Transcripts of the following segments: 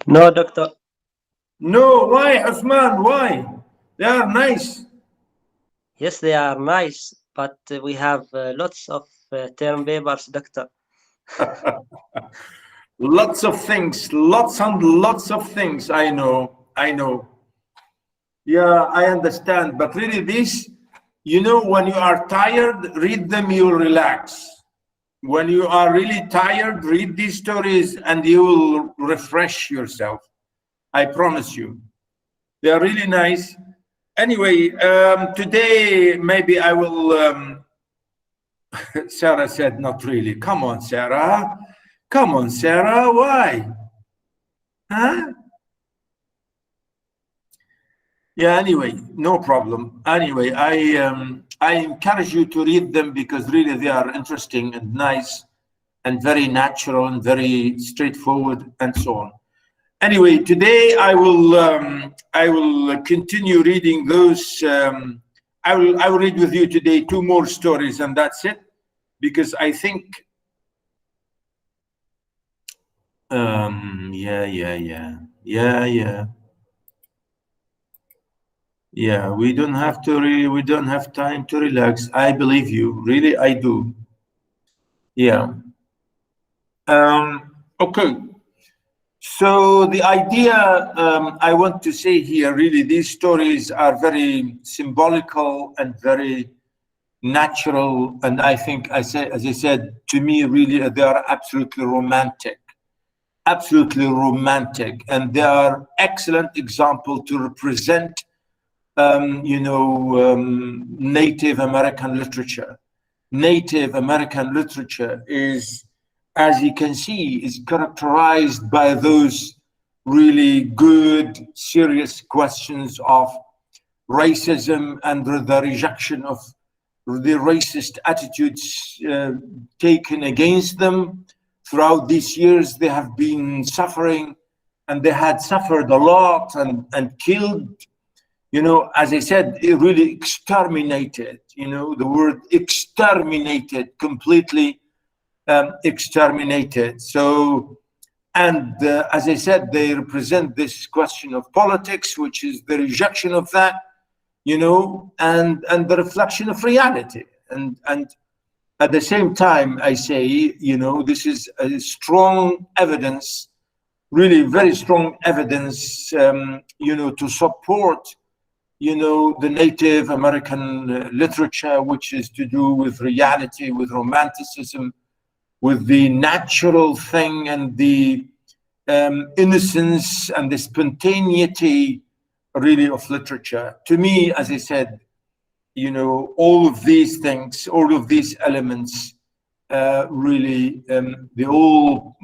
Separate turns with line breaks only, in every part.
No, doctor.
No, why, Osman? Why? They are nice.
Yes, they are nice, but we have lots of term papers, doctor.
Lots of things, lots and lots of things. I know, I know. Yeah, I understand. But really, this, when you are tired, read them, you'll relax. When you are really tired, read these stories and you will refresh yourself. I promise you. They are really nice. Anyway, today maybe I will. Sarah said, not really. Come on, Sarah. Come on, Sarah. Why? Huh? Yeah, anyway, no problem. Anyway, I encourage you to read them because really they are interesting and nice and very natural and very straightforward and so on. Anyway, today I will continue reading those. I will read with you today two more stories and that's it, because I think yeah. Yeah, we don't have time to relax. I believe you. Really, I do. Yeah. Okay. So the idea I want to say here, really, these stories are very symbolical and very natural. And I think as I said, to me, really, they are absolutely romantic. And they are excellent example to represent Native American literature. Native American literature is, as you can see, is characterized by those really good, serious questions of racism and the rejection of the racist attitudes taken against them. Throughout these years, they have been suffering, and they had suffered a lot and killed, as I said, it really exterminated, the word exterminated, completely exterminated. So, and as I said, they represent this question of politics, which is the rejection of that, and the reflection of reality. And at the same time, I say, this is a strong evidence, really very strong evidence, to support the Native American literature, which is to do with reality, with romanticism, with the natural thing and the innocence and the spontaneity, really, of literature. To me, as I said, all of these things, all of these elements, really, they all,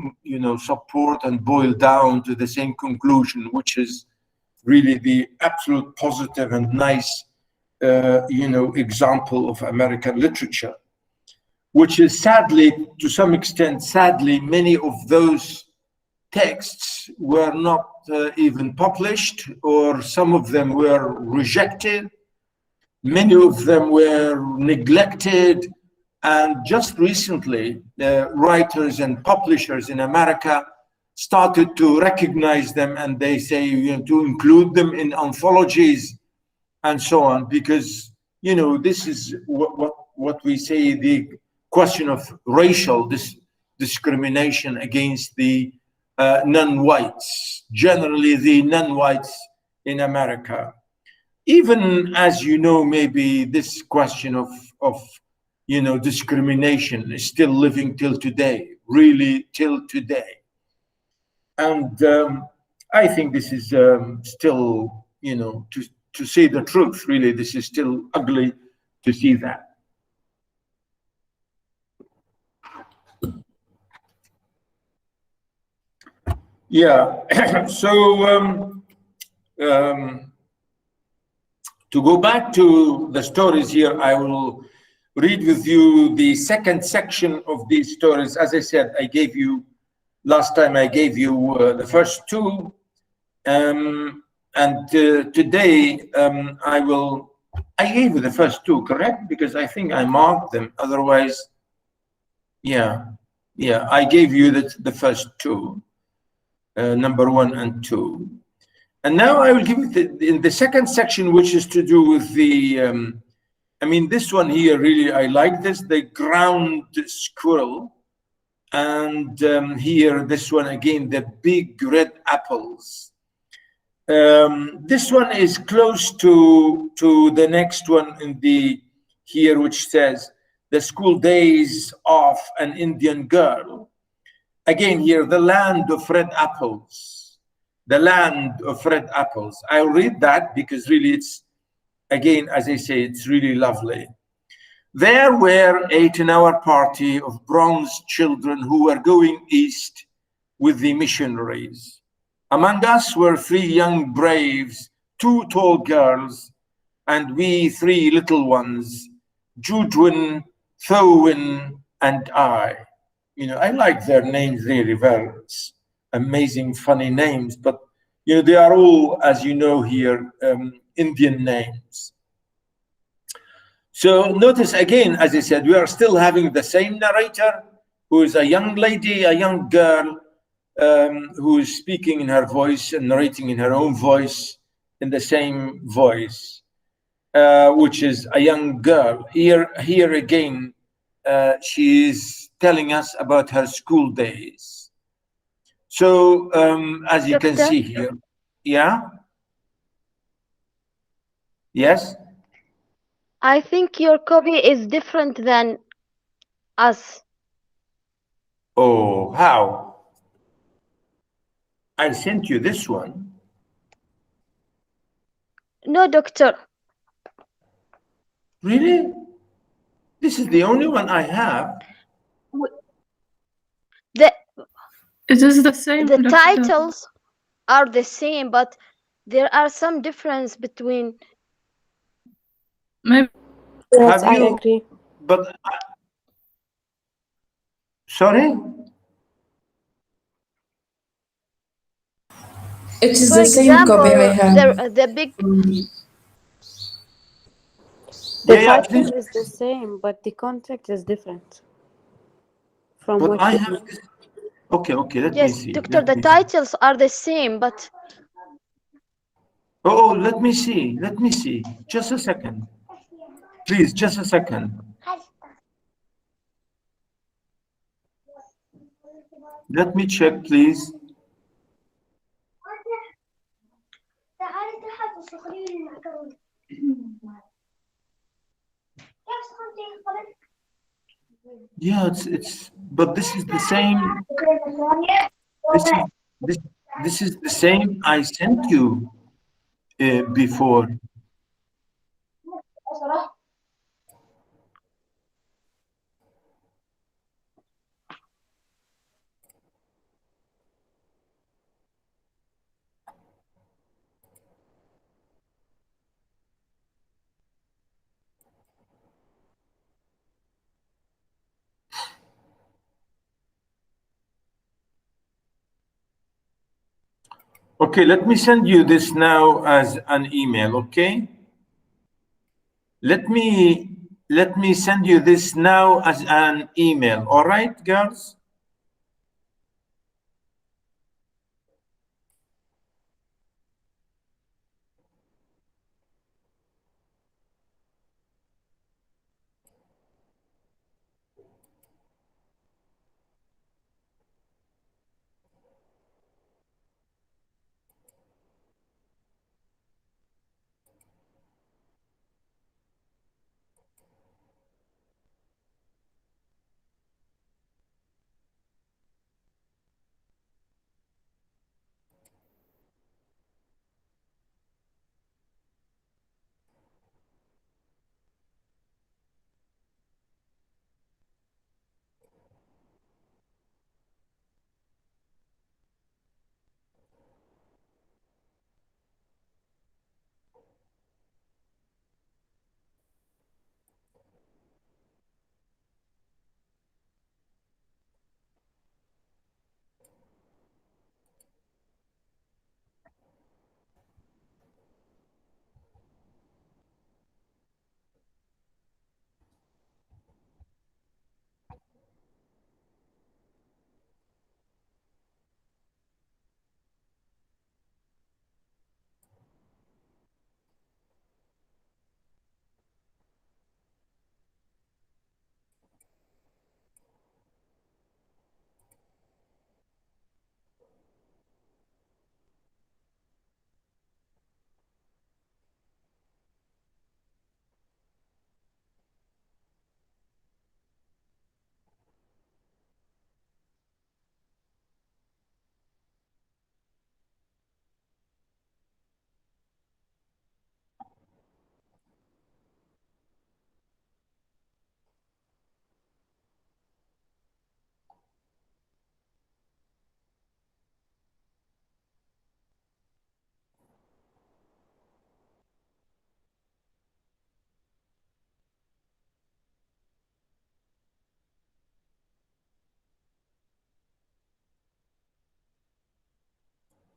support and boil down to the same conclusion, which is really the absolute positive and nice, example of American literature, which is sadly, to some extent, sadly, many of those texts were not even published, or some of them were rejected. Many of them were neglected. And just recently, writers and publishers in America started to recognize them, and they say to include them in anthologies and so on, because this is what we say, the question of racial discrimination against the non-whites, generally the non-whites in America. Even as maybe this question of discrimination is still living till today, really till today. And I think this is still, to say the truth, really, this is still ugly to see that. Yeah. So to go back to the stories here, I will read with you the second section of these stories. As I said, last time I gave you the first two, and today I gave you the first two, correct? Because I think I marked them. Otherwise, yeah, I gave you the first two. number 1 and 2. And now I will give you in the second section, which is to do with the, I mean, this one here, really, I like this, the ground squirrel. And here, this one again, the big red apples. This one is close to the next one in the here, which says the school days of an Indian girl. Again here, the land of red apples, the land of red apples. I'll read that because really it's, again, as I say, it's really lovely. There were 8 in our party of bronze children who were going east with the missionaries. Among us were 3 young braves, 2 tall girls, and we 3 little ones, Judwin, Thowin, and I. You know, I like their names really, very amazing, funny names, but you know, they are all, as you know here, Indian names. So notice again, as I said, we are still having the same narrator, who is a young lady, a young girl, who is speaking in her voice and narrating in her own voice, in the same voice, which is a young girl. Here again, she is telling us about her school days. So as you can see here, yeah? Yes?
I think your copy is different than us.
Oh, how? I sent you this one.
No, doctor.
Really? This is the only one I have.
The
It is the same,
the
Doctor.
titles are the same, but there are some difference between.
Maybe
Yes,
Have
I
you?
agree.
But sorry?
It is
For
the same copy I
example,
have.
the big.
The
Yeah,
title
please.
is the same, but the context is different from
But
what
I
you
have this. Okay, let me
Yes,
see.
doctor, the
Let me see.
titles are the same, but
Oh, let me see. Let me see. Just a second. Please, just a second. Let me check, please. Yeah, but this is the same. This is the same I sent you before. Okay, let me send you this now as an email, okay? Let me send you this now as an email, all right, girls?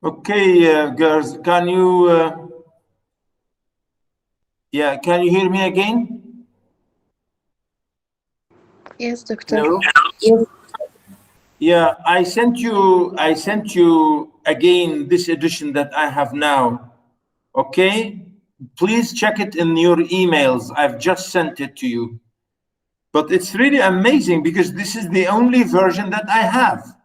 Okay, girls, can you can you hear me again?
Yes, doctor.
No.
Yes.
Yeah, I sent you again this edition that I have now. Okay, please check it in your emails. I've just sent it to you. But it's really amazing because this is the only version that I have.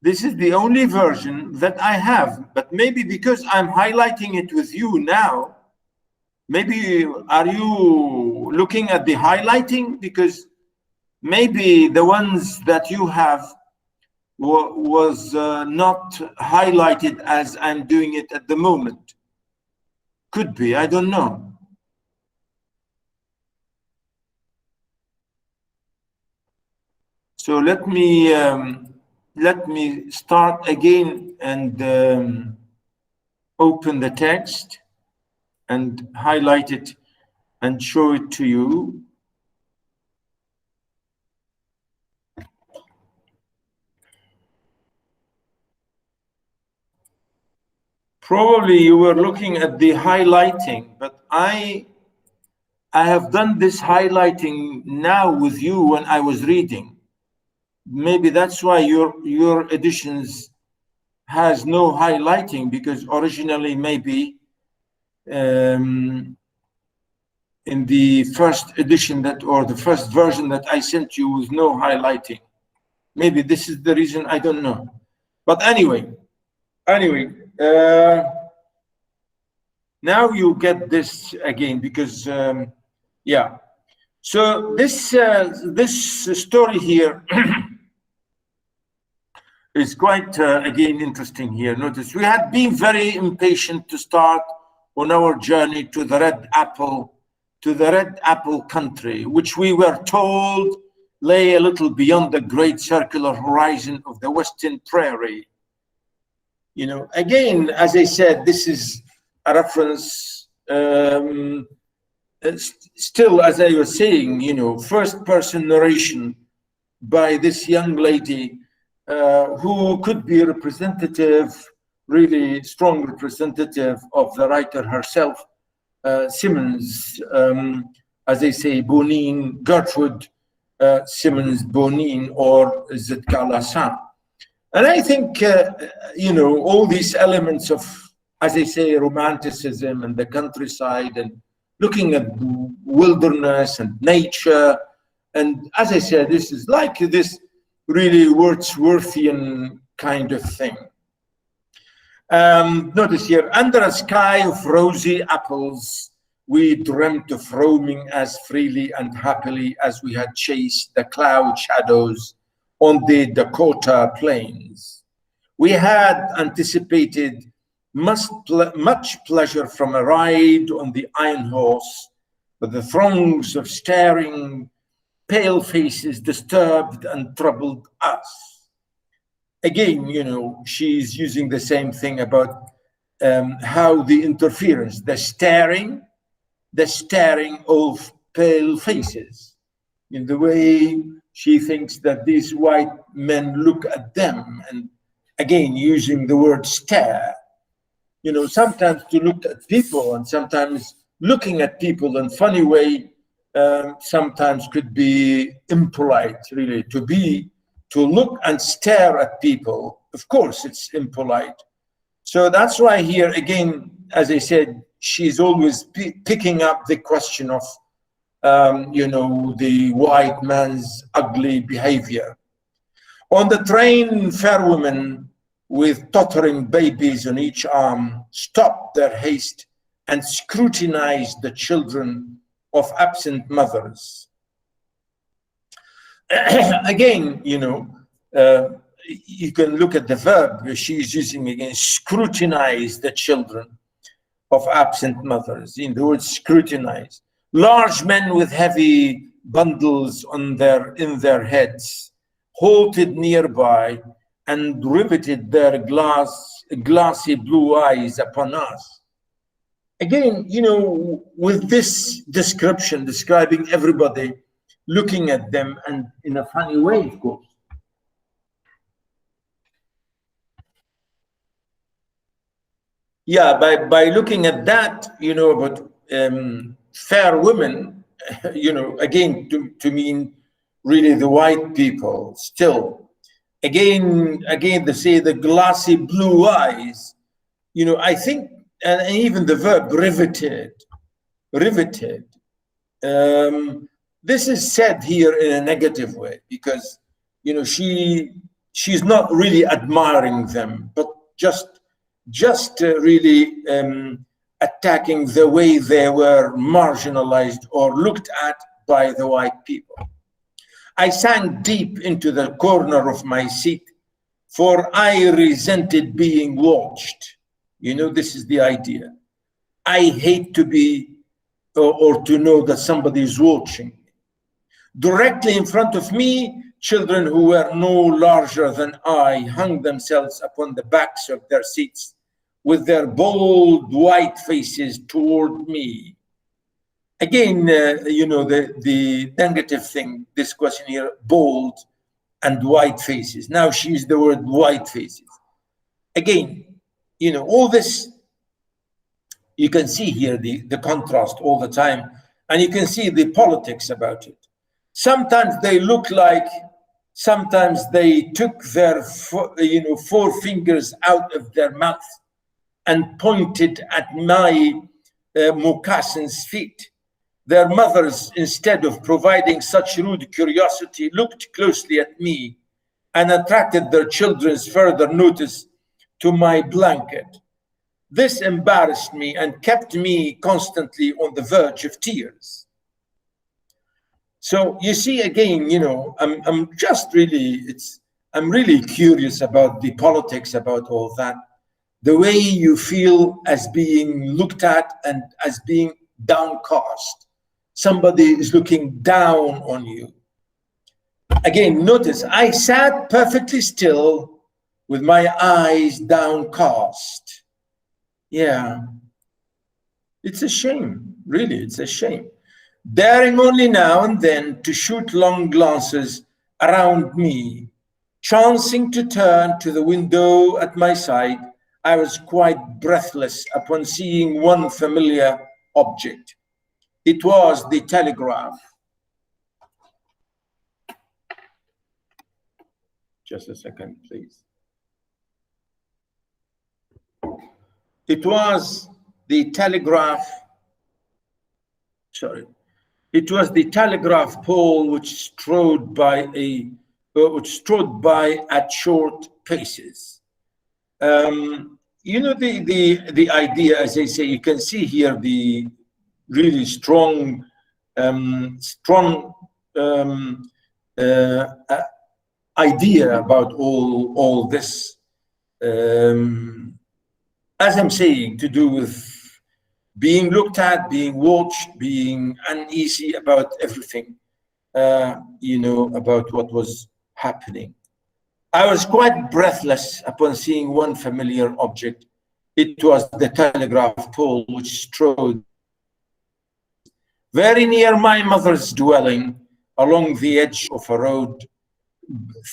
This is the only version that I have. But maybe because I'm highlighting it with you now, maybe are you looking at the highlighting? Because maybe the ones that you have was not highlighted as I'm doing it at the moment. Could be, I don't know. So let me start again and open the text and highlight it and show it to you. Probably you were looking at the highlighting, but I have done this highlighting now with you when I was reading. Maybe that's why your editions has no highlighting, because originally maybe in the first edition that, or the first version that I sent you, with no highlighting. Maybe this is the reason, I don't know. But anyway, now you get this again, because yeah. So this story here is quite again interesting here. Notice we had been very impatient to start on our journey to the Red Apple country, which we were told lay a little beyond the great circular horizon of the Western Prairie. You know, again, as I said, this is a reference, still, as I was saying, you know, first person narration by this young lady who could be representative, really strong representative of the writer herself, Simmons, as I say, Bonnin, Gertrude Simmons Bonnin, or Zitkalassan. And I think, you know, all these elements of, as I say, romanticism and the countryside and looking at wilderness and nature. And as I said, this is like this really Wordsworthian kind of thing. Notice here, under a sky of rosy apples, we dreamt of roaming as freely and happily as we had chased the cloud shadows on the Dakota plains. We had anticipated much pleasure from a ride on the Iron Horse, but the throngs of staring, pale faces disturbed and troubled us. Again, you know, she's using the same thing about how the interference, the staring of pale faces, in the way she thinks that these white men look at them, and again, using the word stare. You know, sometimes to look at people, and sometimes looking at people in a funny way, sometimes could be impolite, really. To look and stare at people, of course, it's impolite. So that's why here, again, as I said, she's always picking up the question of, you know, the white man's ugly behavior. On the train, fair women with tottering babies on each arm stopped their haste and scrutinized the children of absent mothers. Again, you know, you can look at the verb she's using again, scrutinize the children of absent mothers, in the word scrutinize. Large men with heavy bundles in their heads halted nearby and riveted their glassy blue eyes upon us. Again, you know, with this description, describing everybody, looking at them, and in a funny way, of course. Yeah, by looking at that, about fair women, again, to mean really the white people still. Again, they say the glassy blue eyes, I think, and even the verb riveted. This is said here in a negative way because, she's not really admiring them, but just really attacking the way they were marginalized or looked at by the white people. I sank deep into the corner of my seat, for I resented being watched. This is the idea. I hate to be or to know that somebody is watching. Directly in front of me, children who were no larger than I hung themselves upon the backs of their seats with their bold white faces toward me. Again, the negative thing, this question here, bold and white faces. Now she used the word white faces. Again, all this, you can see here the contrast all the time, and you can see the politics about it. Sometimes they look like, sometimes they took their four fingers out of their mouth and pointed at my moccasins' feet. Their mothers, instead of providing such rude curiosity, looked closely at me and attracted their children's further notice to my blanket. This embarrassed me and kept me constantly on the verge of tears. So you see, again, I'm just really, I'm really curious about the politics about all that, the way you feel as being looked at and as being downcast. Somebody is looking down on you. Again, notice I sat perfectly still with my eyes downcast. Yeah, it's a shame, really, it's a shame. Daring only now and then to shoot long glances around me, chancing to turn to the window at my side, I was quite breathless upon seeing one familiar object. It was the telegraph. Just a second, please. It was the telegraph, sorry. It was the telegraph pole which strode by at short paces. The idea, as I say, you can see here the really strong idea about all this. As I'm saying, to do with being looked at, being watched, being uneasy about everything, about what was happening. I was quite breathless upon seeing one familiar object. It was the telegraph pole which strode very near my mother's dwelling along the edge of a road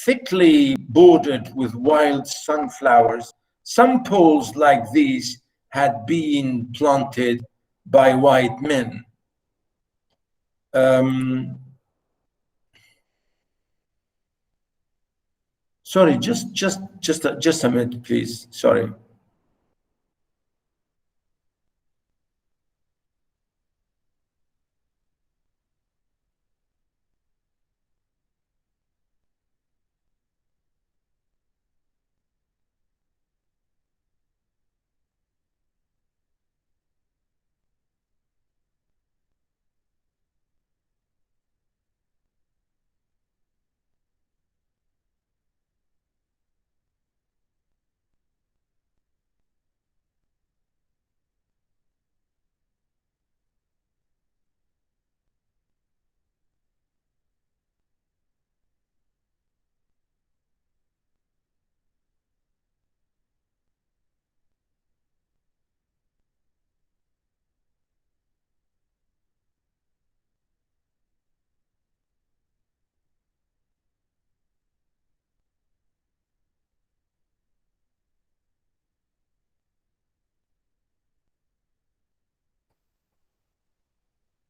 thickly bordered with wild sunflowers. Some poles like these had been planted by white men. Sorry, just a minute, please. Sorry.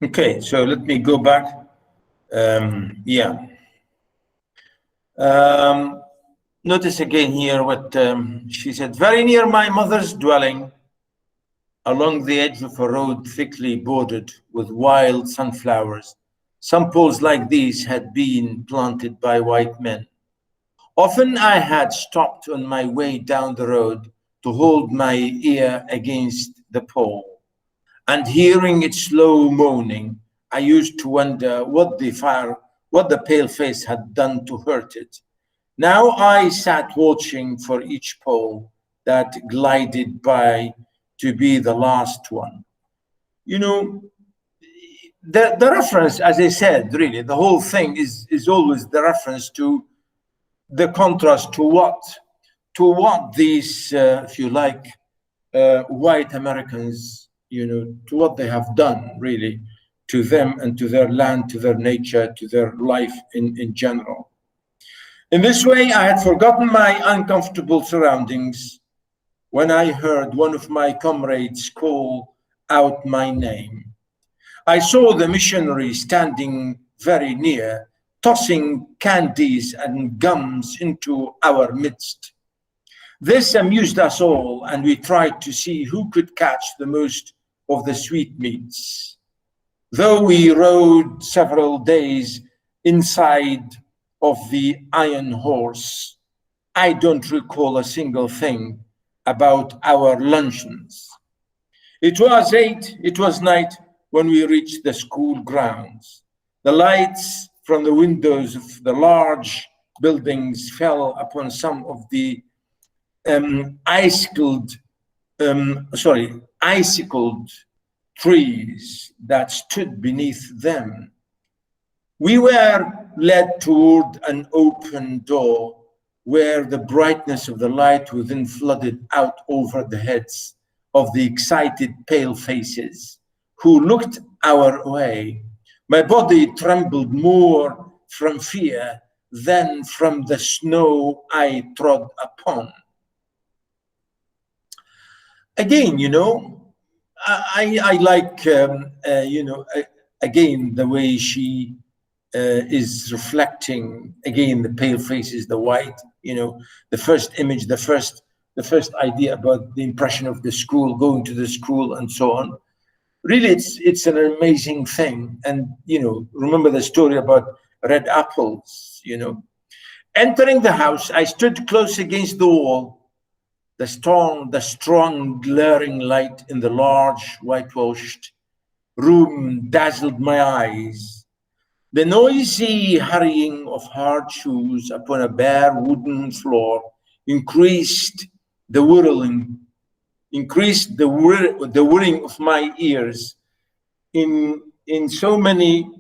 Okay, so let me go back. Yeah. Notice again here what she said. Very near my mother's dwelling, along the edge of a road thickly bordered with wild sunflowers, some poles like these had been planted by white men. Often I had stopped on my way down the road to hold my ear against the pole, and hearing its slow moaning, I used to wonder what the pale face had done to hurt it. Now I sat watching for each pole that glided by to be the last one. You know, the reference, as I said, really, the whole thing is always the reference to the contrast to what these, if you like, white Americans, to what they have done really to them and to their land, to their nature, to their life in general. In this way, I had forgotten my uncomfortable surroundings when I heard one of my comrades call out my name. I saw the missionary standing very near, tossing candies and gums into our midst. This amused us all, and we tried to see who could catch the most of the sweetmeats. Though we rode several days inside of the Iron Horse, I don't recall a single thing about our luncheons. It was night when we reached the school grounds. The lights from the windows of the large buildings fell upon some of the icicled trees that stood beneath them. We were led toward an open door where the brightness of the light within flooded out over the heads of the excited pale faces who looked our way. My body trembled more from fear than from the snow I trod upon. Again, I like, again, the way she is reflecting, again, the pale faces, the white, the first image, the first idea about the impression of the school, going to the school and so on. Really, it's an amazing thing. And, remember the story about red apples, Entering the house, I stood close against the wall. The strong glaring light in the large whitewashed room dazzled my eyes. The noisy hurrying of hard shoes upon a bare wooden floor increased the whirring of my ears in so many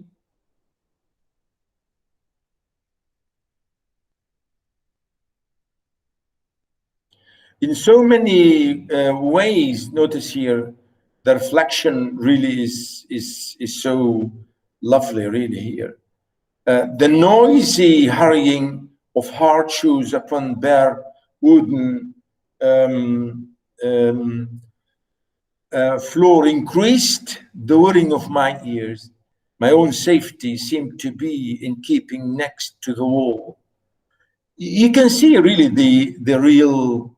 ways. Notice here, the reflection really is so lovely, really here. The noisy hurrying of hard shoes upon bare wooden floor increased the whirring of my ears. My own safety seemed to be in keeping next to the wall. You can see really the real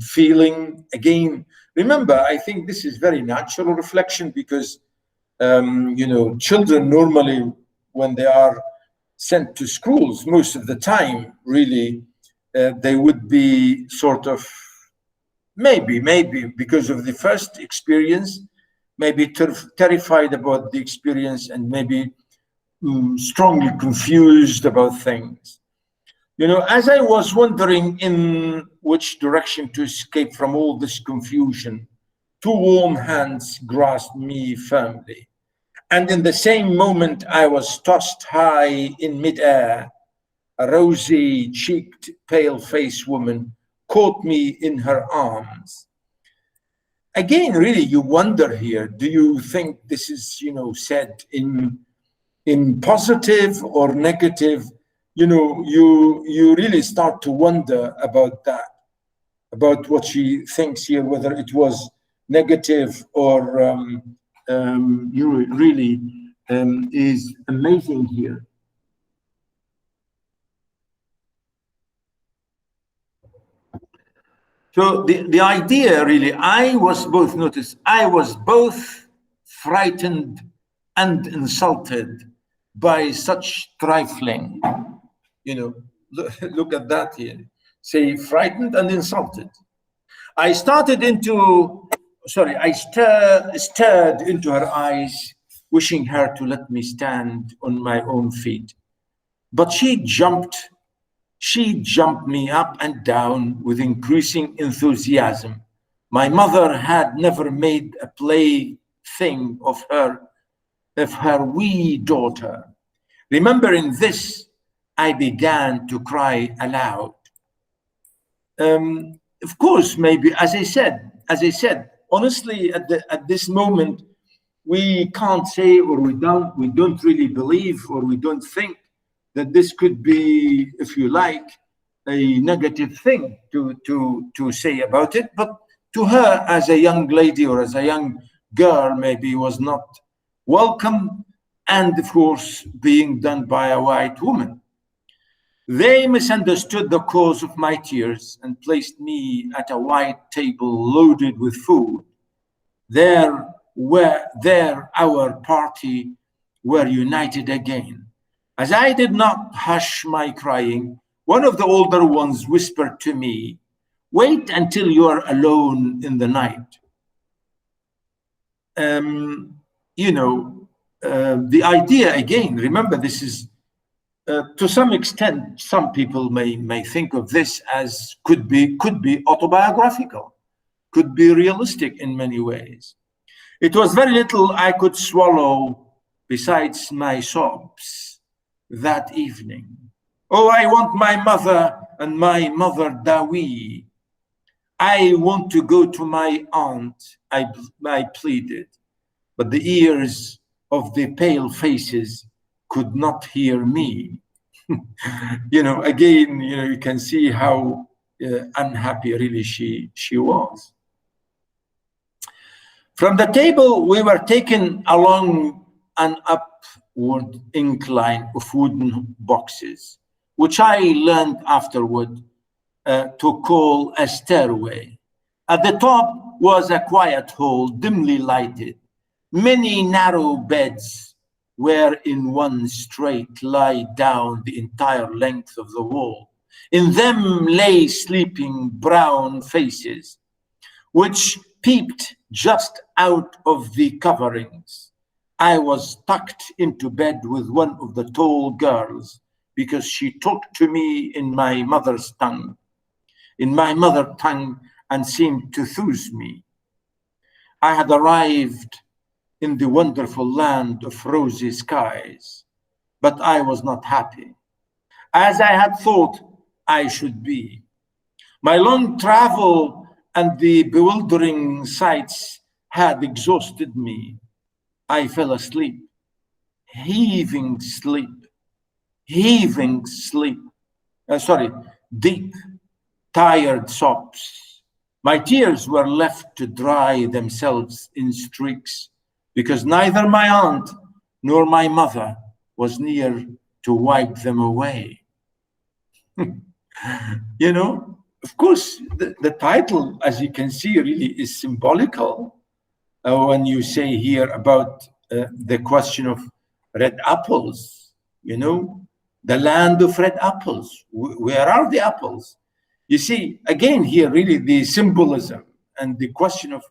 feeling. Again, remember, I think this is very natural reflection because, children normally, when they are sent to schools, most of the time, really, they would be sort of, maybe because of the first experience, maybe terrified about the experience and maybe strongly confused about things. As I was wondering in which direction to escape from all this confusion, two warm hands grasped me firmly. And in the same moment, I was tossed high in midair. A rosy-cheeked, pale-faced woman caught me in her arms. Again, really, you wonder here, do you think this is, said in positive or negative? You really start to wonder about that, about what she thinks here, whether it was negative or really is amazing here. So the idea really, I was both frightened and insulted by such trifling, look at that here, say frightened and insulted. I stared into her eyes, wishing her to let me stand on my own feet. But she jumped me up and down with increasing enthusiasm. My mother had never made a plaything of her wee daughter. Remembering this, I began to cry aloud. Of course, maybe, as I said, honestly, at this moment, we can't say, or we don't really believe, or we don't think that this could be, if you like, a negative thing to say about it. But to her, as a young lady or as a young girl, maybe was not welcome, and of course, being done by a white woman. They misunderstood the cause of my tears and placed me at a white table loaded with food. There our party were united again. As I did not hush my crying, one of the older ones whispered to me, "Wait until you are alone in the night." The idea, again, remember, this is to some extent, some people may think of this as could be autobiographical, could be realistic in many ways. It was very little I could swallow besides my sobs that evening. "Oh, I want my mother and my mother Dawi. I want to go to my aunt," I pleaded. But the ears of the pale faces could not hear me. Again, you can see how unhappy really she was. From the table, we were taken along an upward incline of wooden boxes, which I learned afterward to call a stairway. At the top was a quiet hall, dimly lighted. Many narrow beds were in one straight lie down the entire length of the wall. In them lay sleeping brown faces, which peeped just out of the coverings. I was tucked into bed with one of the tall girls because she talked to me in my mother tongue, and seemed to soothe me. I had arrived in the wonderful land of rosy skies, but I was not happy, as I had thought I should be. My long travel and the bewildering sights had exhausted me. I fell asleep, heaving sleep, deep, tired sobs. My tears were left to dry themselves in streaks, because neither my aunt nor my mother was near to wipe them away. Of course, the title, as you can see, really is symbolical when you say here about the question of red apples, the land of red apples. Where are the apples? You see, again, here, really the symbolism and the question of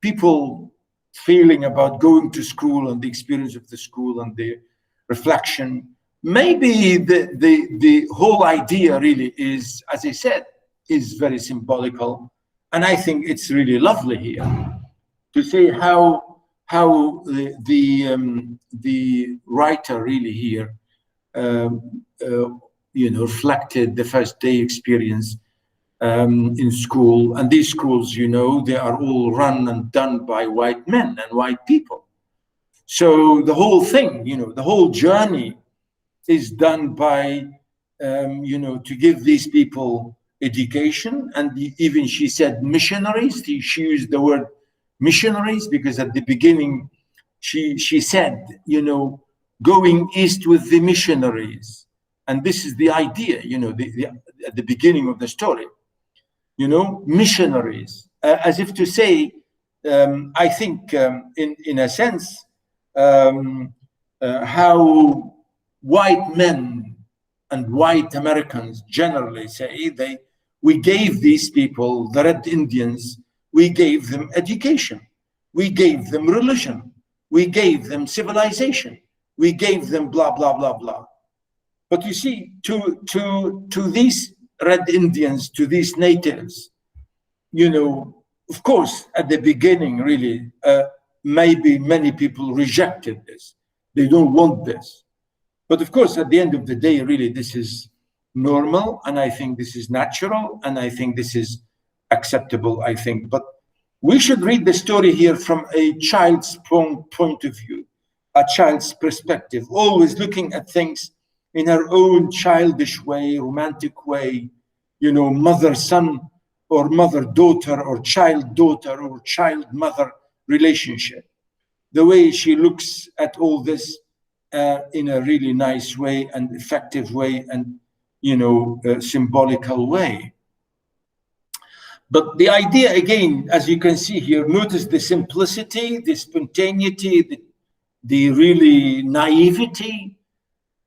people feeling about going to school and the experience of the school and the reflection. Maybe the whole idea really is, as I said, is very symbolical. And I think it's really lovely here to say how the writer really here reflected the first day experience in school. And these schools, they are all run and done by white men and white people. So the whole thing, the whole journey is done by, to give these people education. And even she said missionaries. She used the word missionaries because at the beginning, she said, you know, going east with the missionaries. And this is the idea, you know, at the beginning of the story, you know, missionaries, as if to say, I think in a sense, how white men and white Americans generally say, we gave these people, the Red Indians, we gave them education, we gave them religion, we gave them civilization, we gave them blah, blah, blah, blah. But you see, to these Red Indians, to these natives, you know, of course, at the beginning, really, maybe many people rejected this. They don't want this. But of course, at the end of the day, really, this is normal, and I think this is natural, and I think this is acceptable, I think. But we should read the story here from a child's point of view, a child's perspective, always looking at things in her own childish way, romantic way, you know, mother-son or mother-daughter or child-daughter or child-mother relationship. The way she looks at all this in a really nice way and effective way and, you know, symbolical way. But the idea, again, as you can see here, notice the simplicity, the spontaneity, the really naivety,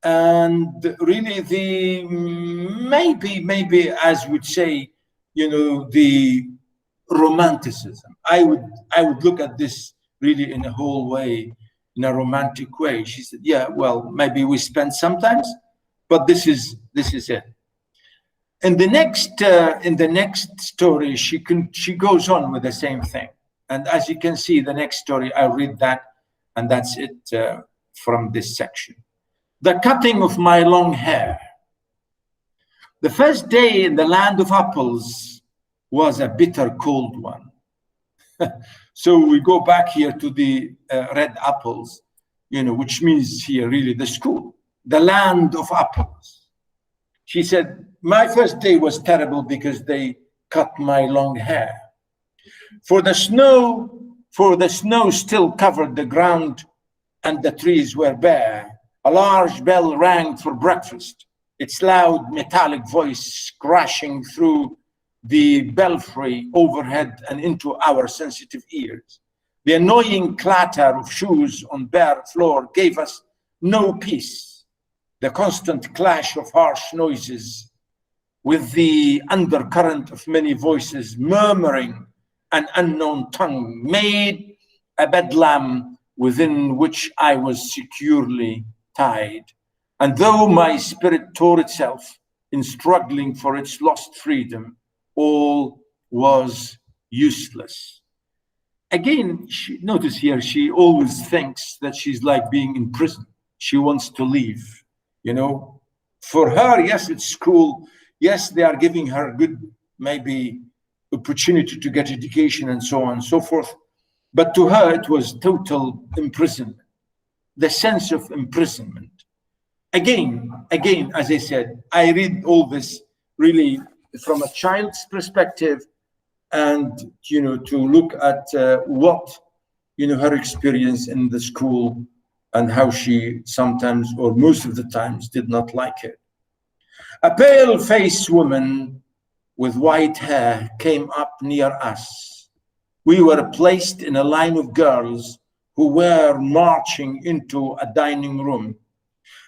and really the maybe as would say, you know, the romanticism. I would look at this really in a whole way, in a romantic way. She said, yeah, well, maybe we spend sometimes, but this is it. In the next story, she goes on with the same thing. And as you can see, the next story, I'll read that, and that's it from this section. The cutting of my long hair. The first day in the land of apples was a bitter cold one. So we go back here to the red apples, you know, which means here really the school, the land of apples. She said, my first day was terrible because they cut my long hair. For the snow still covered the ground and the trees were bare. A large bell rang for breakfast, its loud metallic voice crashing through the belfry overhead and into our sensitive ears. The annoying clatter of shoes on bare floor gave us no peace. The constant clash of harsh noises with the undercurrent of many voices murmuring an unknown tongue made a bedlam within which I was securely tied. And though my spirit tore itself in struggling for its lost freedom, all was useless. Again, notice here, she always thinks that she's like being in prison. She wants to leave, you know. For her, yes, it's school. Yes, they are giving her good, maybe, opportunity to get education and so on and so forth. But to her, it was total imprisonment, the sense of imprisonment. Again, as I said, I read all this really from a child's perspective, and, you know, to look at what, you know, her experience in the school and how she sometimes or most of the times did not like it. A pale-faced woman with white hair came up near us. We were placed in a line of girls who were marching into a dining room.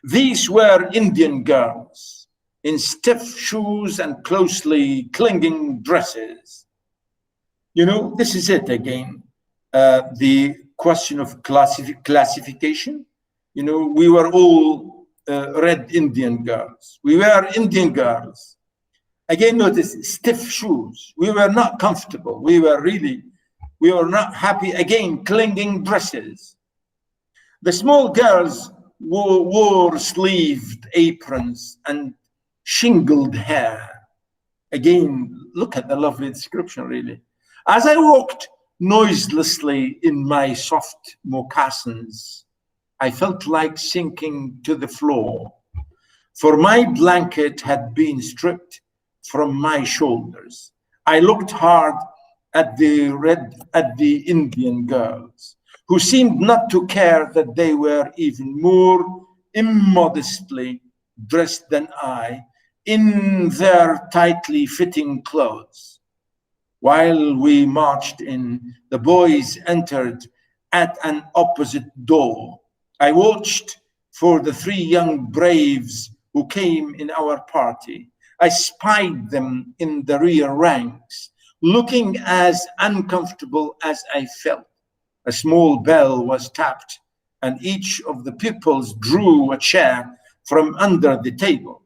These were Indian girls in stiff shoes and closely clinging dresses. You know, this is it again, the question of classification. You know, we were all red Indian girls. We were Indian girls. Again, notice stiff shoes. We were not comfortable. We were not happy. Again, clinging dresses. The small girls wore sleeved aprons and shingled hair. Again, look at the lovely description, really. As I walked noiselessly in my soft moccasins, I felt like sinking to the floor, for my blanket had been stripped from my shoulders. I looked hard at the Indian girls, who seemed not to care that they were even more immodestly dressed than I in their tightly fitting clothes. While we marched in, the boys entered at an opposite door. I watched for the three young braves who came in our party. I spied them in the rear ranks, looking as uncomfortable as I felt. A small bell was tapped, and each of the pupils drew a chair from under the table.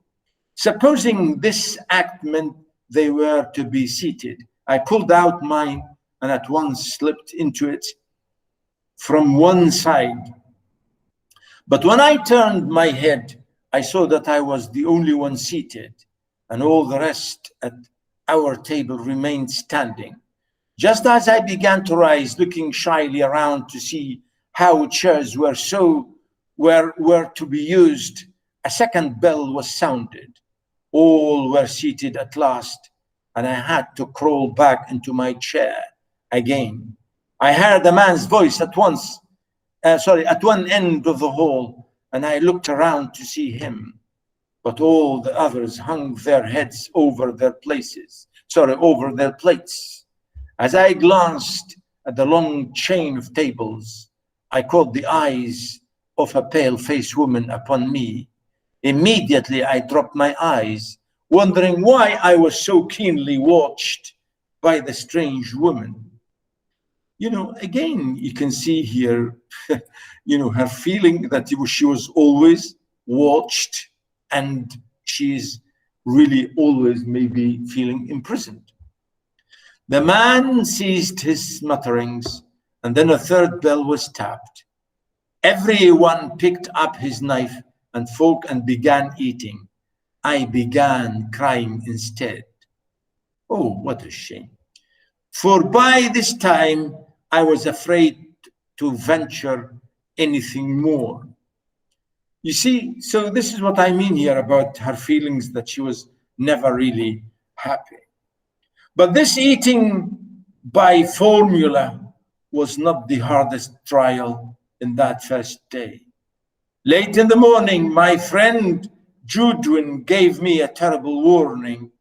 Supposing this act meant they were to be seated, I pulled out mine and at once slipped into it from one side. But when I turned my head, I saw that I was the only one seated, and all the rest at our table remained standing. Just as I began to rise, looking shyly around to see how chairs were to be used, a second bell was sounded. All were seated at last, and I had to crawl back into my chair again. I heard a man's voice at one end of the hall, and I looked around to see him. But all the others hung their heads over their plates. As I glanced at the long chain of tables, I caught the eyes of a pale-faced woman upon me. Immediately, I dropped my eyes, wondering why I was so keenly watched by the strange woman. Again, you can see here, her feeling that she was always watched, and she's really always maybe feeling imprisoned. The man ceased his mutterings, and then a third bell was tapped. Everyone picked up his knife and fork and began eating. I began crying instead. Oh, what a shame. For by this time, I was afraid to venture anything more. You see, so this is what I mean here about her feelings, that she was never really happy. But this eating by formula was not the hardest trial in that first day. Late in the morning, my friend Gertrude gave me a terrible warning.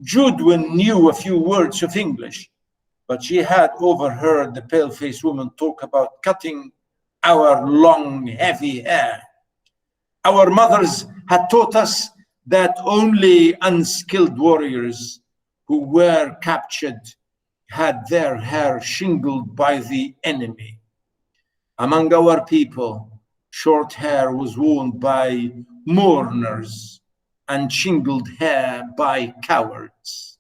Gertrude knew a few words of English, but she had overheard the pale-faced woman talk about cutting our long, heavy hair. Our mothers had taught us that only unskilled warriors who were captured had their hair shingled by the enemy. Among our people, short hair was worn by mourners and shingled hair by cowards.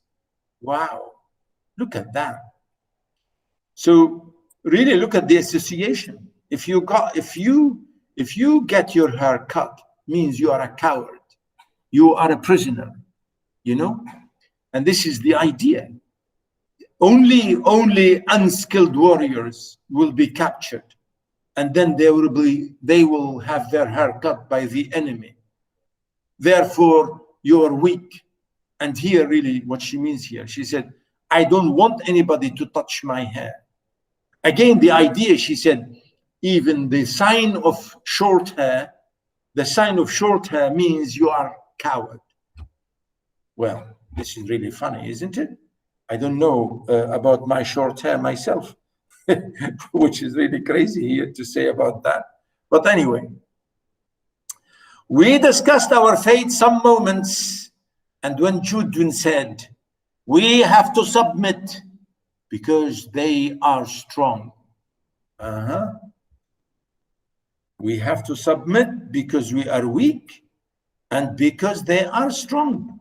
Wow, look at that. So really look at the association. If you get your hair cut, means you are a coward. You are a prisoner, And this is the idea. Only unskilled warriors will be captured, and then they will have their hair cut by the enemy. Therefore, you are weak. And here, really, what she means here, she said, I don't want anybody to touch my hair. Again, the idea, she said, even the sign of short hair means you are coward. Well, this is really funny, isn't it? I don't know about my short hair myself, which is really crazy here to say about that. But anyway, we discussed our fate some moments, and when Gertrude said, we have to submit because they are strong. We have to submit because we are weak and because they are strong.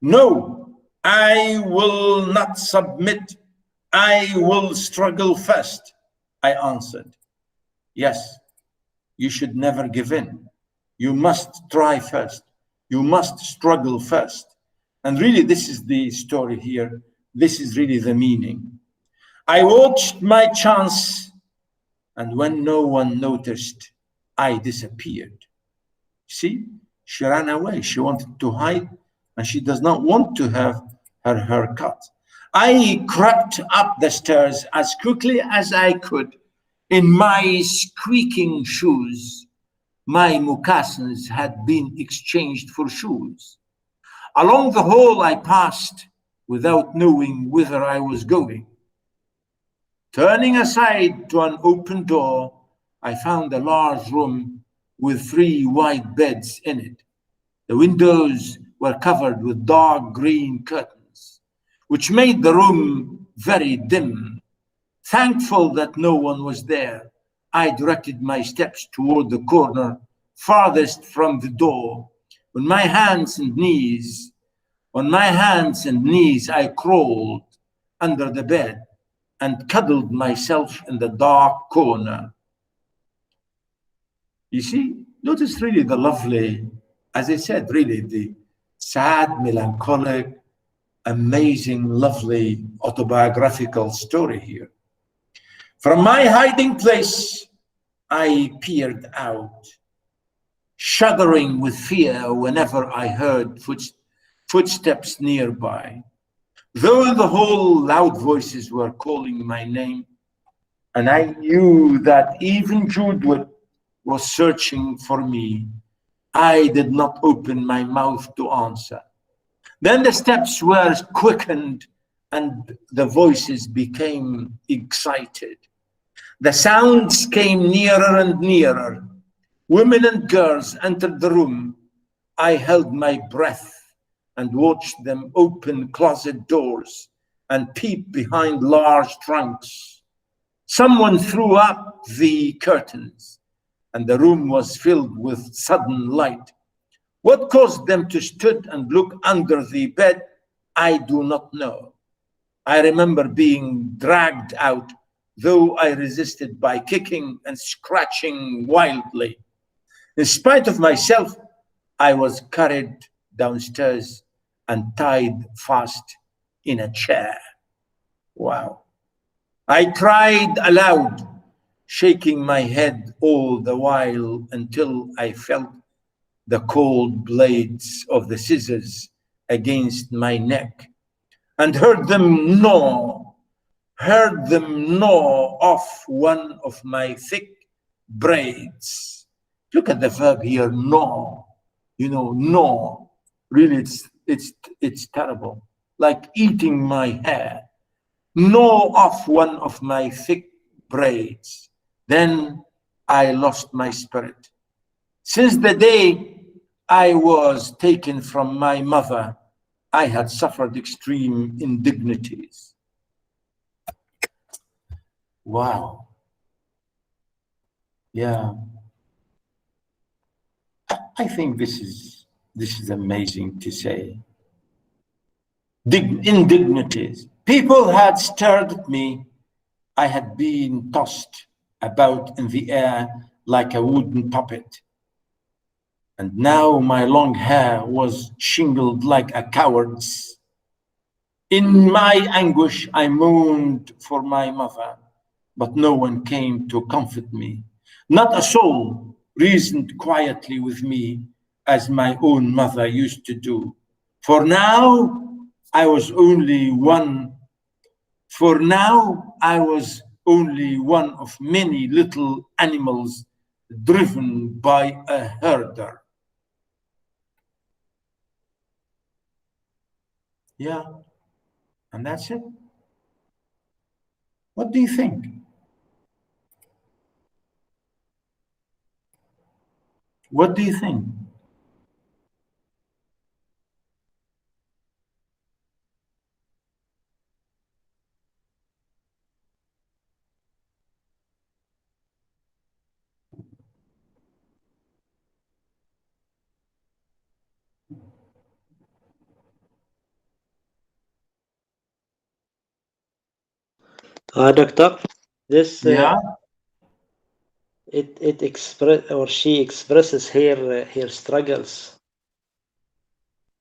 No, I will not submit. I will struggle first, I answered. Yes, you should never give in. You must try first. You must struggle first. And really, this is the story here. This is really the meaning. I watched my chance, and when no one noticed, I disappeared. See, she ran away. She wanted to hide, and she does not want to have her hair cut. I crept up the stairs as quickly as I could in my squeaking shoes. My moccasins had been exchanged for shoes. Along the hall I passed without knowing whither I was going. Turning aside to an open door, I found a large room with 3 white beds in it. The windows were covered with dark green curtains, which made the room very dim. Thankful that no one was there, I directed my steps toward the corner farthest from the door. On my hands and knees, I crawled under the bed and cuddled myself in the dark corner. You see, notice really the lovely, as I said, really the sad, melancholic, amazing, lovely autobiographical story here. From my hiding place, I peered out, shuddering with fear whenever I heard footsteps nearby. Though the whole loud voices were calling my name, and I knew that even Gertrude was searching for me, I did not open my mouth to answer. Then the steps were quickened and the voices became excited. The sounds came nearer and nearer. Women and girls entered the room. I held my breath and watched them open closet doors and peep behind large trunks. Someone threw up the curtains, and the room was filled with sudden light. What caused them to stood and look under the bed, I do not know. I remember being dragged out, though I resisted by kicking and scratching wildly. In spite of myself, I was carried downstairs and tied fast in a chair. Wow. I cried aloud, shaking my head all the while until I felt the cold blades of the scissors against my neck and heard them gnaw off one of my thick braids. Look at the verb here, gnaw. You know, gnaw. Really, it's terrible. Like eating my hair. Gnaw off one of my thick braids. Then I lost my spirit. Since the day I was taken from my mother, I had suffered extreme indignities. Wow. Yeah. I think this is amazing to say. Indignities. People had stared at me. I had been tossed about in the air like a wooden puppet. And now my long hair was shingled like a coward's. In my anguish, I moaned for my mother, but no one came to comfort me. Not a soul reasoned quietly with me as my own mother used to do. For now, I was only one of many little animals driven by a herder. Yeah, and that's it. What do you think? What do you think?
Doctor, this
Yeah,
it express or she expresses her struggles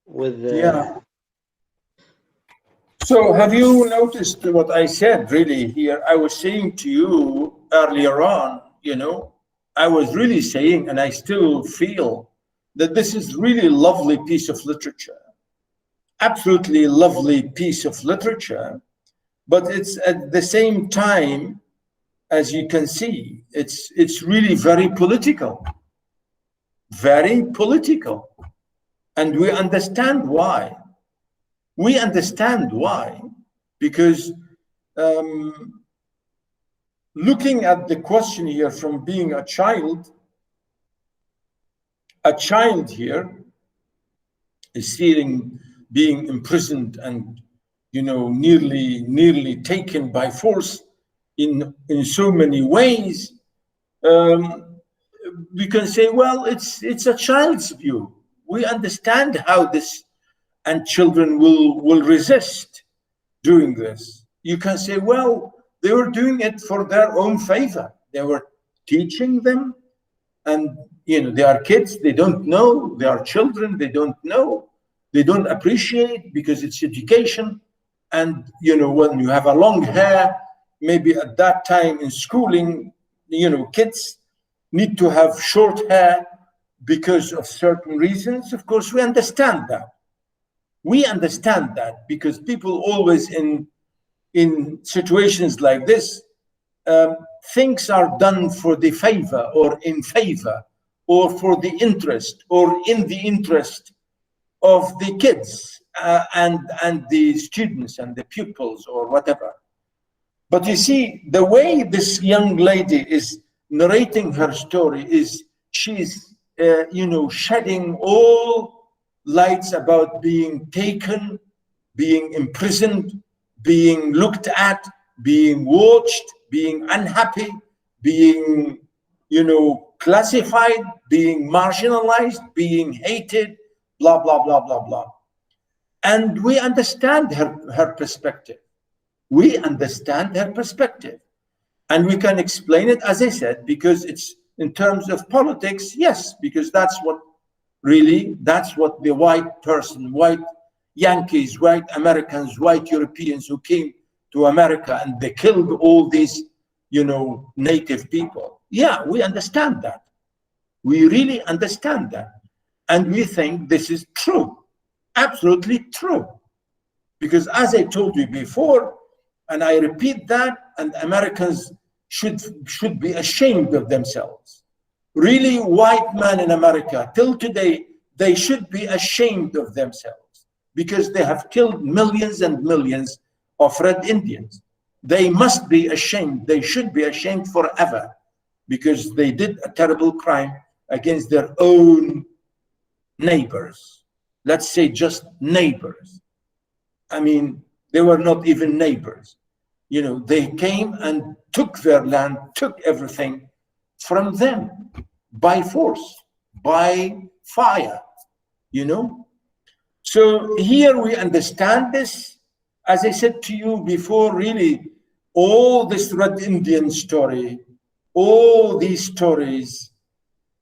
with
yeah. So have you noticed what I said really here? I was saying to you earlier on, I was really saying, and I still feel that this is really lovely piece of literature. absolutely lovely piece of literature, but it's at the same time, as you can see, it's really very political, and we understand why. We understand why, because looking at the question here from being a child here is feeling being imprisoned and, you know, nearly taken by force in so many ways. We can say, well, it's a child's view. We understand how this, and children will resist doing this. You can say, well, they were doing it for their own favor. They were teaching them, and, you know, they are kids, they don't know, they are children, they don't know, they don't appreciate, because it's education. And, you know, when you have a long hair, maybe at that time in schooling, you know, kids need to have short hair because of certain reasons. Of course, we understand that. We understand that, because people always in situations like this, things are done for the favor or in favor or for the interest or in the interest of the kids and the students and the pupils or whatever. But you see, the way this young lady is narrating her story is she's, you know, shedding all lights about being taken, being imprisoned, being looked at, being watched, being unhappy, being, you know, classified, being marginalized, being hated, blah, blah, blah, blah, blah. And we understand her perspective. We understand her perspective. And we can explain it, as I said, because it's in terms of politics, yes, because that's what the white person, white Yankees, white Americans, white Europeans who came to America and they killed all these, you know, native people. Yeah, we understand that. We really understand that. And we think this is true, absolutely true. Because as I told you before, and I repeat that, and Americans should be ashamed of themselves. Really, white men in America, till today, they should be ashamed of themselves because they have killed millions and millions of Red Indians. They must be ashamed. They should be ashamed forever because they did a terrible crime against their own neighbors. Let's say just neighbors. I mean, they were not even neighbors. You know, they came and took their land, took everything from them by force, by fire, you know. So here we understand this. As I said to you before, really, all this Red Indian story, all these stories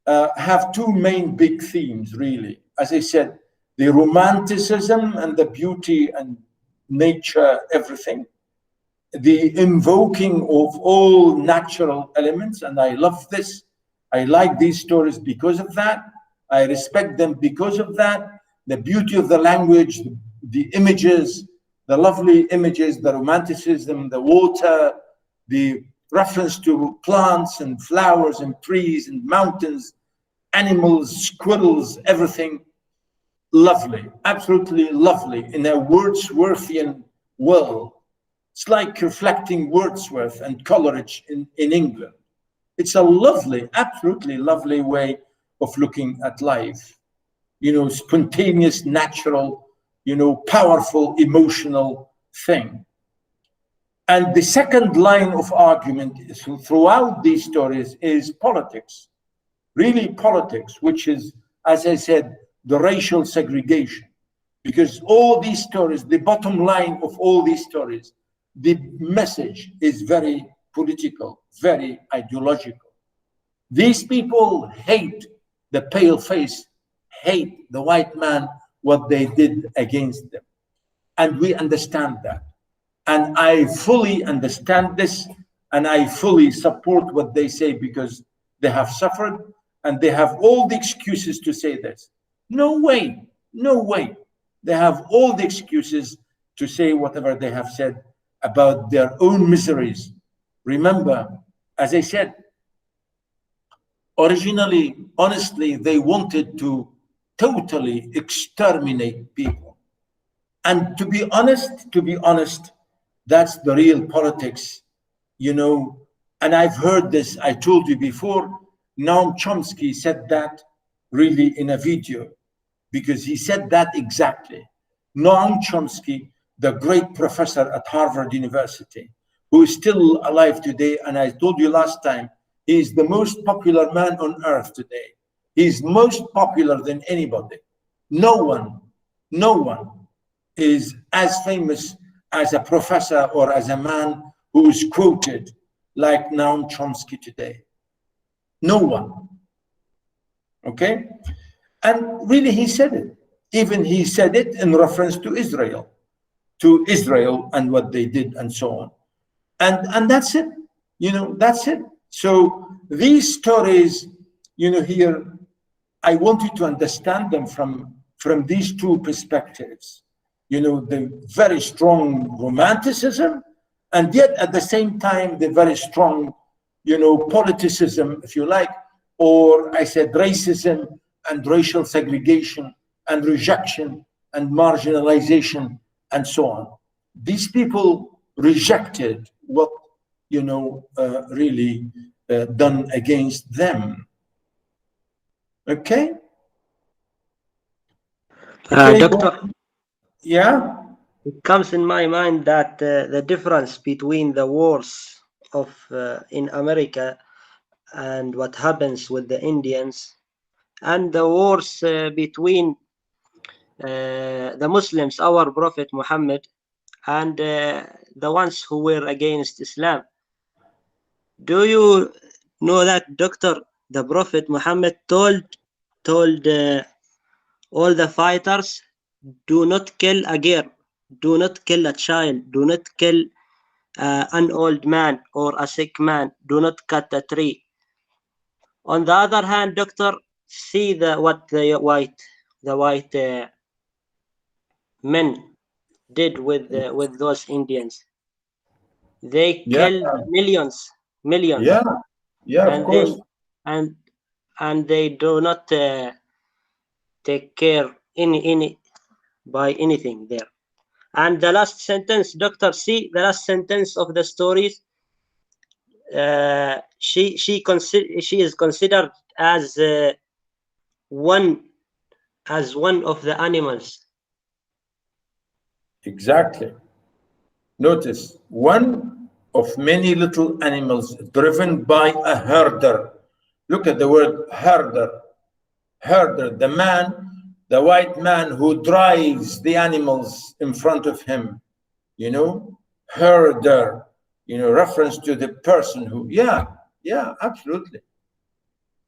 have two main big themes, really. As I said, the romanticism and the beauty and nature, everything. The invoking of all natural elements, and I love this. I like these stories because of that. I respect them because of that. The beauty of the language, the images, the lovely images, the romanticism, the water, the reference to plants and flowers and trees and mountains, animals, squirrels, everything. Lovely, absolutely lovely in a Wordsworthian world. It's like reflecting Wordsworth and Coleridge in England. It's a lovely, absolutely lovely way of looking at life. You know, spontaneous, natural, you know, powerful, emotional thing. And the second line of argument throughout these stories is politics. Really politics, which is, as I said, the racial segregation. Because all these stories, the bottom line of all these stories, the message is very political, very ideological. These people hate the pale face, hate the white man, what they did against them. And we understand that. And I fully understand this, and I fully support what they say because they have suffered and they have all the excuses to say this. No way, no way. They have all the excuses to say whatever they have said about their own miseries. Remember, as I said, originally, honestly, they wanted to totally exterminate people. And to be honest, that's the real politics, you know. And I've heard this, I told you before, Noam Chomsky said that really in a video, because he said that exactly. Noam Chomsky, the great professor at Harvard University, who is still alive today, and I told you last time, he is the most popular man on earth today. He's most popular than anybody. No one is as famous as a professor or as a man who is quoted like Noam Chomsky today. No one. Okay? And really he said it. Even he said it in reference to Israel and what they did and so on. And that's it. You know, that's it. So these stories, you know, here, I want you to understand them from these two perspectives. You know, the very strong romanticism, and yet at the same time, the very strong, you know, politicism, if you like, or I said racism and racial segregation and rejection and marginalization and so on. These people rejected what, you know, really done against them. Okay? Okay,
Doctor,
yeah?
it comes in my mind that the difference between the wars of in America and what happens with the Indians and the wars between the Muslims, our Prophet Muhammad, and the ones who were against Islam. Do you know that, Doctor? The Prophet Muhammad told all the fighters, do not kill a girl, do not kill a child, do not kill an old man or a sick man, do not cut a tree. On the other hand, Doctor, see what the white men did with those Indians. They killed millions,
Yeah, yeah, of
and
course.
and they do not take care any by anything there. And the last sentence, Doctor, see the last sentence of the stories. She is considered as one of the animals.
Exactly. Notice, one of many little animals driven by a herder. Look at the word herder. Herder, the white man who drives the animals in front of him, you know, herder, you know, reference to the person who, yeah, absolutely.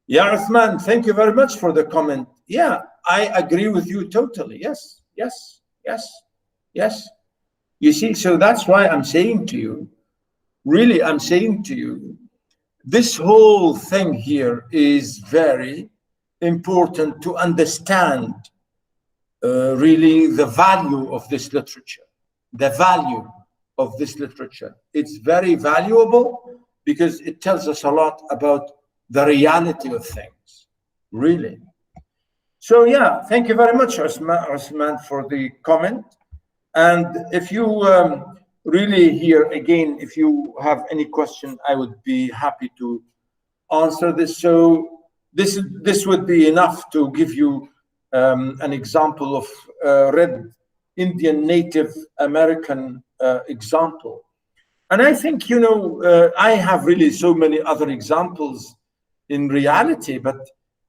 Yeah, Uthman, thank you very much for the comment. Yeah, I agree with you totally. Yes. You see, so that's why I'm saying to you, really, I'm saying to you, this whole thing here is very important to understand really the value of this literature. The value of this literature. It's very valuable because it tells us a lot about the reality of things, really. So yeah, thank you very much, Osman, for the comment. And if you really here again, if you have any question, I would be happy to answer this. So this would be enough to give you an example of Red Indian Native American example. And I think, you know, I have really so many other examples in reality, but,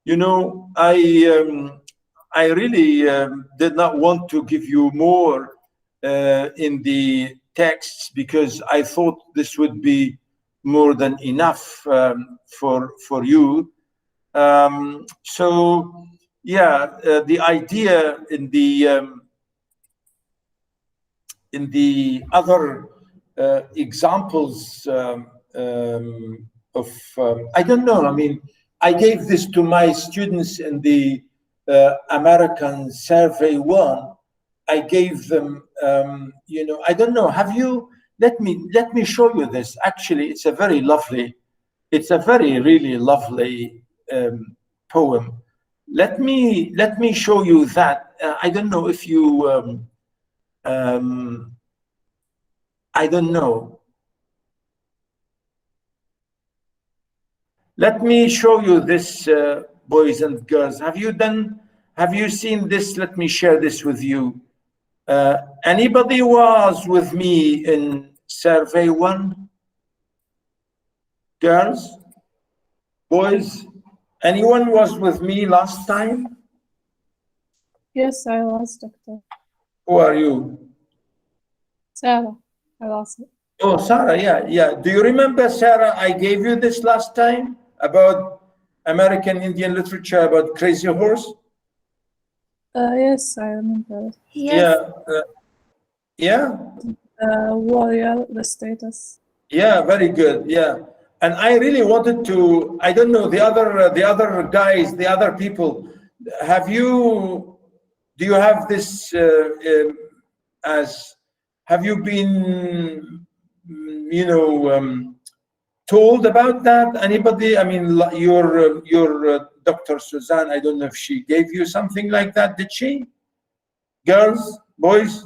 you know, I really did not want to give you more in the texts because I thought this would be more than enough for you. So yeah, the idea in the other examples of I don't know. I mean, I gave this to my students in the American Survey 1, I gave them, you know, I don't know. Have you? Let me show you this. Actually, it's a very lovely. It's a very really lovely poem. Let me show you that. I don't know if you. I don't know. Let me show you this, boys and girls. Have you seen this? Let me share this with you. Anybody was with me in survey 1? Girls? Boys? Anyone was with me last time?
Yes, I was, Doctor.
Who are you?
Sarah, I was.
Oh, Sarah, yeah. Do you remember, Sarah, I gave you this last time about American Indian literature, about Crazy Horse?
Yes, I remember.
Yes.
Yeah?
Warrior, the status.
Yeah, very good. Yeah, and I really wanted to. I don't know the other guys, the other people. Do you have this as? Have you been, you know, told about that? Anybody? I mean, your Dr. Suzanne. I don't know if she gave you something like that. Did she? Girls, boys.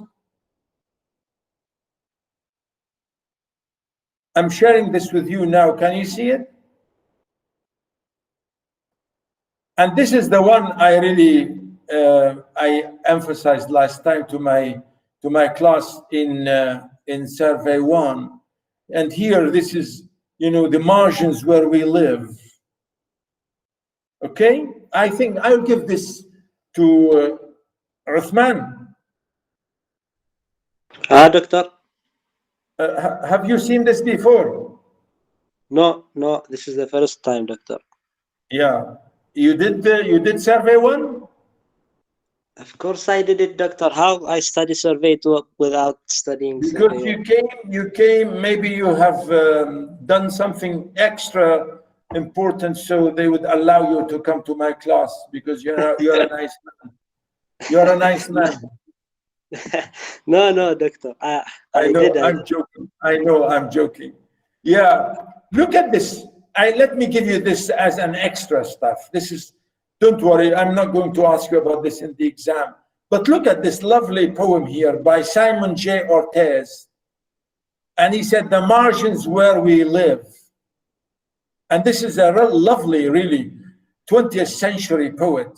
I'm sharing this with you now. Can you see it? And this is the one I really I emphasized last time to my class in survey 1. And here, this is, you know, the margins where we live. Okay, I think I'll give this to Uthman.
Doctor?
Have you seen this before?
No, this is the first time, Doctor.
Yeah, you did survey 1?
Of course I did it, Doctor. How I study survey 2 without studying
Because
survey 1?
you came, maybe you have done something extra important, so they would allow you to come to my class because you're a nice man. You're a nice man.
No, Doctor. I
know,
did.
I'm joking. I know, I'm joking. Yeah, look at this. Let me give you this as an extra stuff. This is, don't worry, I'm not going to ask you about this in the exam. But look at this lovely poem here by Simon J. Ortiz. And he said, the margins where we live. And this is a real lovely, really 20th century poet.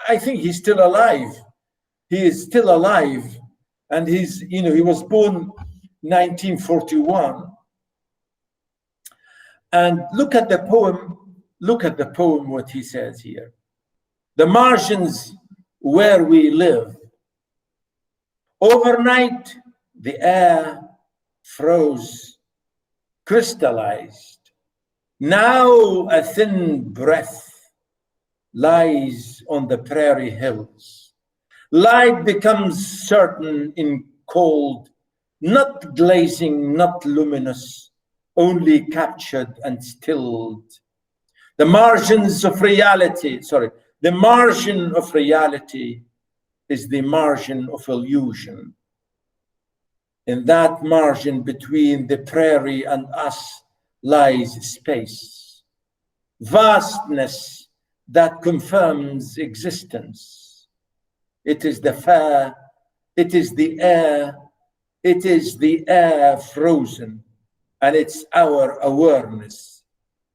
I think he's still alive. He is still alive. And he's, you know, he was born 1941. And look at the poem, what he says here. The margins where we live. Overnight, the air froze, crystallized. Now a thin breath lies on the prairie hills. Light becomes certain in cold, not glazing, not luminous, only captured and stilled. The margins of reality, the margin of reality is the margin of illusion. In that margin between the prairie and us lies space, vastness that confirms existence. It is the fair, it is the air frozen, and it's our awareness.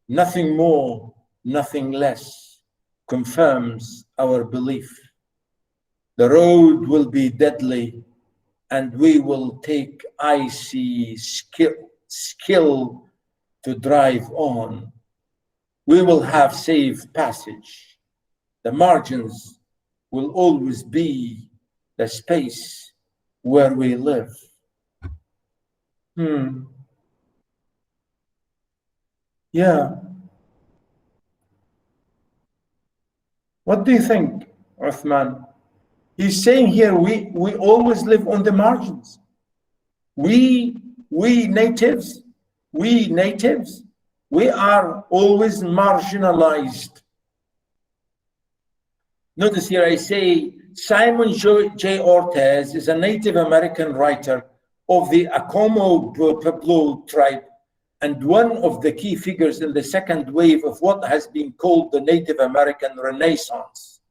Nothing more, nothing less, confirms our belief. The road will be deadly, and we will take icy skill to drive on. We will have safe passage. The margins will always be the space where we live. Yeah. What do you think, Uthman? He's saying here, we always live on the margins. We natives, we are always marginalized. Notice here I say Simon J. Ortiz is a Native American writer of the Acomo Pueblo tribe and one of the key figures in the second wave of what has been called the Native American Renaissance.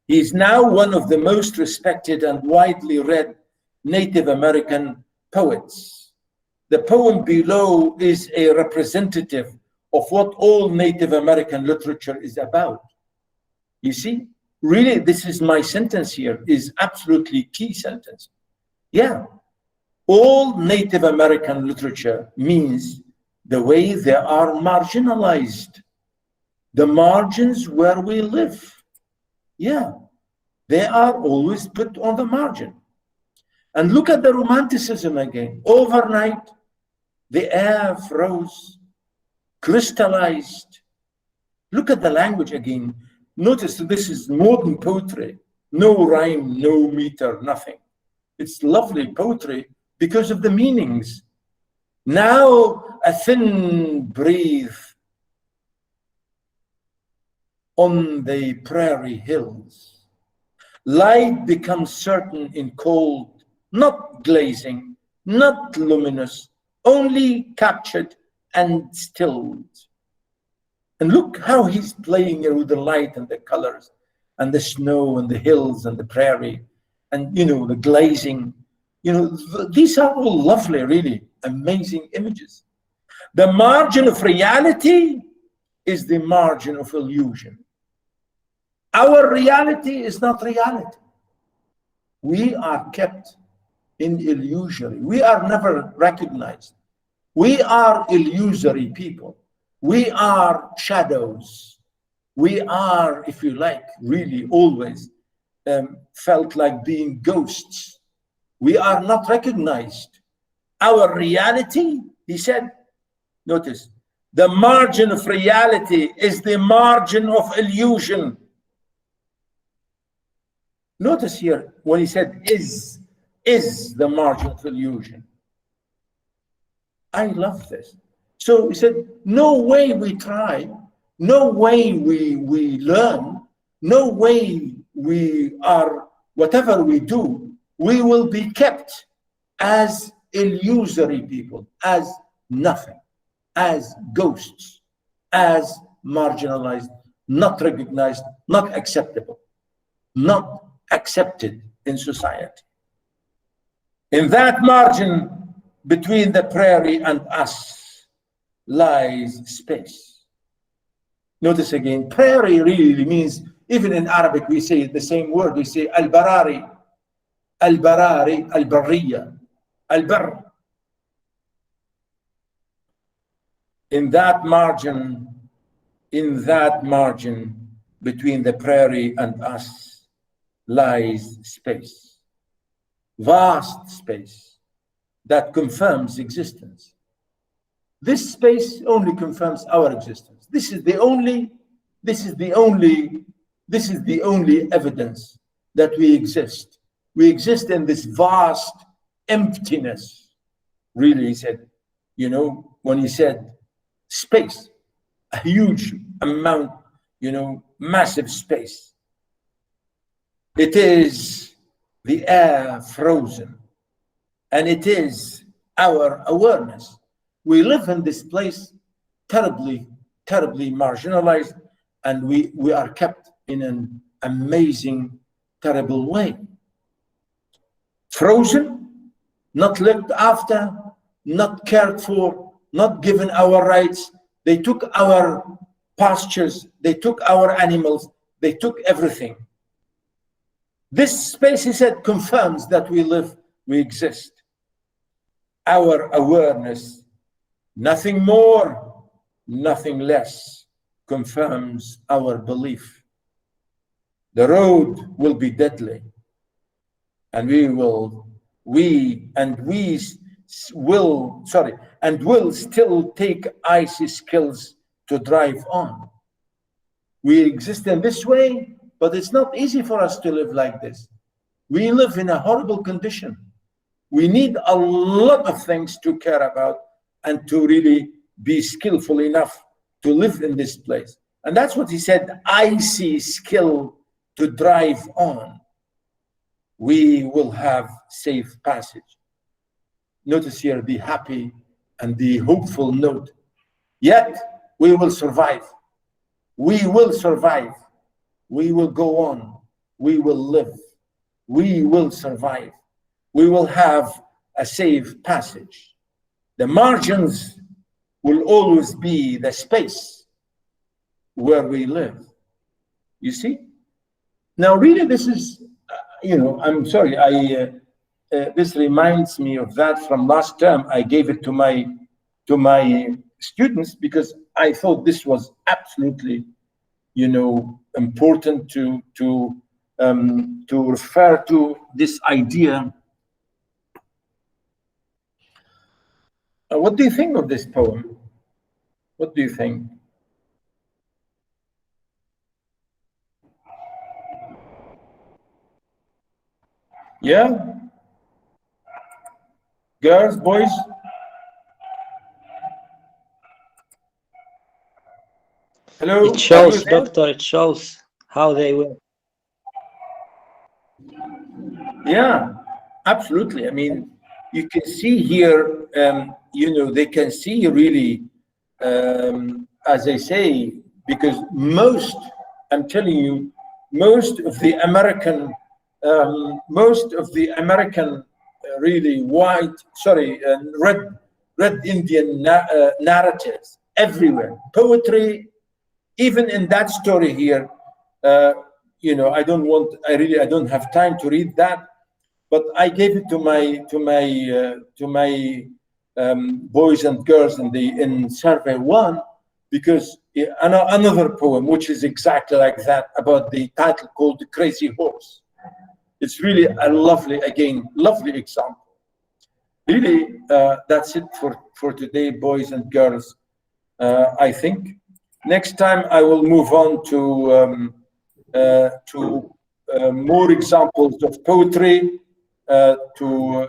He is now one of the most respected and widely read Native American poets. The poem below is a representative of what all Native American literature is about. You see, really, this is my sentence here, is absolutely key sentence. Yeah, all Native American literature means the way they are marginalized, the margins where we live. Yeah, they are always put on the margin. And look at the romanticism again. Overnight, the air froze, crystallized. Look at the language again. Notice this is modern poetry. No rhyme, no meter, nothing. It's lovely poetry because of the meanings. Now a thin breeze on the prairie hills. Light becomes certain in cold, not glazing, not luminous, only captured and stilled. And look how he's playing with the light and the colors and the snow and the hills and the prairie and, you know, the glazing. You know, these are all lovely, really amazing images. The margin of reality is the margin of illusion. Our reality is not reality. We are kept in illusory. We are never recognized. We are illusory people. We are shadows. We are, if you like, really always felt like being ghosts. We are not recognized. Our reality, he said, notice, the margin of reality is the margin of illusion. Notice here when he said is the margin of illusion. I love this. So he said, no way we try, no way we learn, no way we are, whatever we do, we will be kept as illusory people, as nothing, as ghosts, as marginalized, not recognized, not acceptable, not accepted in society. In that margin between the prairie and us lies space. Notice again, prairie really means, even in Arabic we say the same word, we say al-barari, al-barari, al-barriya, al-barr. In that margin between the prairie and us lies space, vast space that confirms existence. This space only confirms our existence. This is the only evidence that we exist. We exist in this vast emptiness. Really, he said, you know, when he said space, a huge amount, you know, massive space. It is the air frozen, and it is our awareness. We live in this place terribly, terribly marginalized, and we are kept in an amazing, terrible way. Frozen, not looked after, not cared for, not given our rights. They took our pastures, they took our animals, they took everything. This space, he said, confirms that we live, we exist. Our awareness, nothing more, nothing less, confirms our belief. The road will be deadly, and will still take icy skills to drive on. We exist in this way, but it's not easy for us to live like this. We live in a horrible condition. We need a lot of things to care about and to really be skillful enough to live in this place. And that's what he said, icy skill to drive on. we will have safe passage. Notice here the happy and the hopeful note. Yet we will survive. We will survive. We will go on. We will live. We will survive. We will have a safe passage. The margins will always be the space where we live. You see? Now, really, this is, I'm sorry, this reminds me of that from last term. I gave it to my students because I thought this was absolutely, important to refer to this idea. What do you think of this poem? What do you think? Yeah? Girls, boys? Hello?
It shows, Doctor, it shows how they will.
Yeah, absolutely. I mean, you can see here, they can see really, as I say, because I'm telling you, most of the American really red Indian narratives everywhere, poetry, even in that story here, I don't have time to read that, but I gave it to my boys and girls in survey 1, because another poem which is exactly like that, about the title called "The Crazy Horse." It's really a lovely example. Really, that's it for today, boys and girls. I think next time I will move on to more examples of poetry, to